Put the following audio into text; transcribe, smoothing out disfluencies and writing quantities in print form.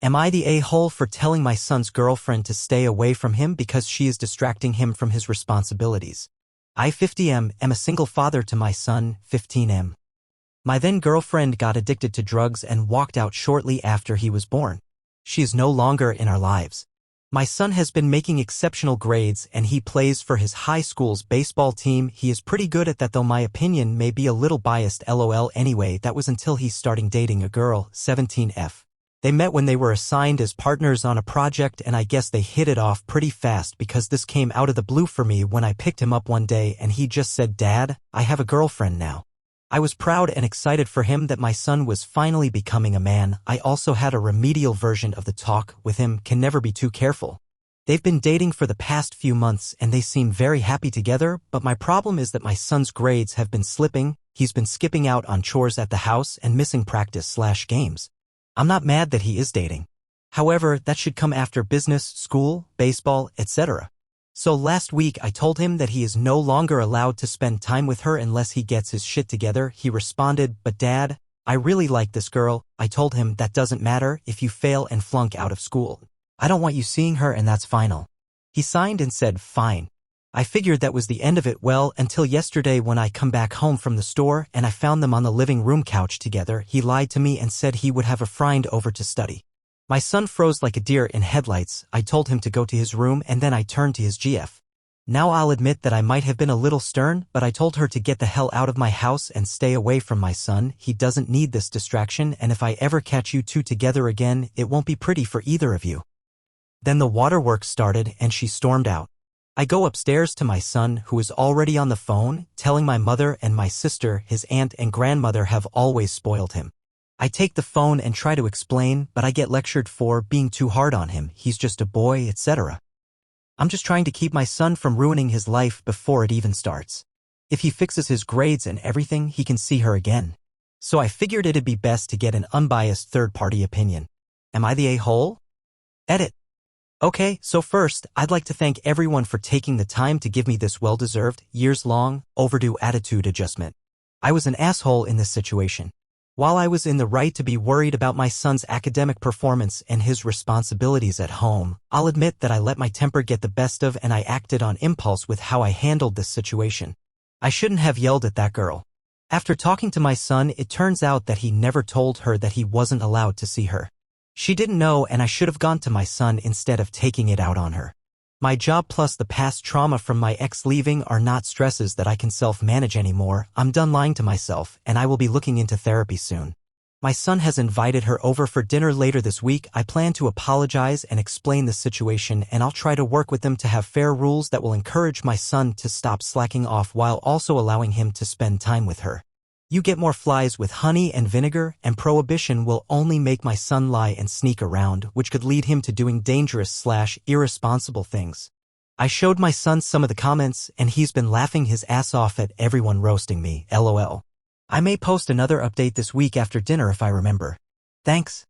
Am I the a-hole for telling my son's girlfriend to stay away from him because she is distracting him from his responsibilities? I 50M am a single father to my son, 15M. My then-girlfriend got addicted to drugs and walked out shortly after he was born. She is no longer in our lives. My son has been making exceptional grades and he plays for his high school's baseball team. He is pretty good at that, though my opinion may be a little biased. LOL. Anyway, that was until he's starting dating a girl, 17F. They met when they were assigned as partners on a project, and I guess they hit it off pretty fast because this came out of the blue for me when I picked him up one day and he just said, "Dad, I have a girlfriend now." I was proud and excited for him that my son was finally becoming a man. I also had a remedial version of the talk with him. Can never be too careful. They've been dating for the past few months and they seem very happy together, but my problem is that my son's grades have been slipping. He's been skipping out on chores at the house and missing practice/games. I'm not mad that he is dating. However, that should come after business, school, baseball, etc. So last week I told him that he is no longer allowed to spend time with her unless he gets his shit together. He responded, "But Dad, I really like this girl." I told him that doesn't matter if you fail and flunk out of school. I don't want you seeing her and that's final. He signed and said, "Fine." I figured that was the end of it, well, until yesterday when I come back home from the store and I found them on the living room couch together. He lied to me and said he would have a friend over to study. My son froze like a deer in headlights. I told him to go to his room and then I turned to his GF. Now I'll admit that I might have been a little stern, but I told her to get the hell out of my house and stay away from my son. He doesn't need this distraction, and if I ever catch you two together again, it won't be pretty for either of you. Then the waterworks started and she stormed out. I go upstairs to my son, who is already on the phone, telling my mother and my sister his aunt and grandmother have always spoiled him. I take the phone and try to explain, but I get lectured for being too hard on him. He's just a boy, etc. I'm just trying to keep my son from ruining his life before it even starts. If he fixes his grades and everything, he can see her again. So I figured it'd be best to get an unbiased third-party opinion. Am I the a-hole? Edit. Okay, so first, I'd like to thank everyone for taking the time to give me this well-deserved, years-long, overdue attitude adjustment. I was an asshole in this situation. While I was in the right to be worried about my son's academic performance and his responsibilities at home, I'll admit that I let my temper get the best of and I acted on impulse with how I handled this situation. I shouldn't have yelled at that girl. After talking to my son, it turns out that he never told her that he wasn't allowed to see her. She didn't know, and I should have gone to my son instead of taking it out on her. My job plus the past trauma from my ex leaving are not stresses that I can self-manage anymore. I'm done lying to myself, and I will be looking into therapy soon. My son has invited her over for dinner later this week. I plan to apologize and explain the situation, and I'll try to work with them to have fair rules that will encourage my son to stop slacking off while also allowing him to spend time with her. You get more flies with honey and vinegar, and prohibition will only make my son lie and sneak around, which could lead him to doing dangerous/irresponsible things. I showed my son some of the comments, and he's been laughing his ass off at everyone roasting me, LOL. I may post another update this week after dinner if I remember. Thanks.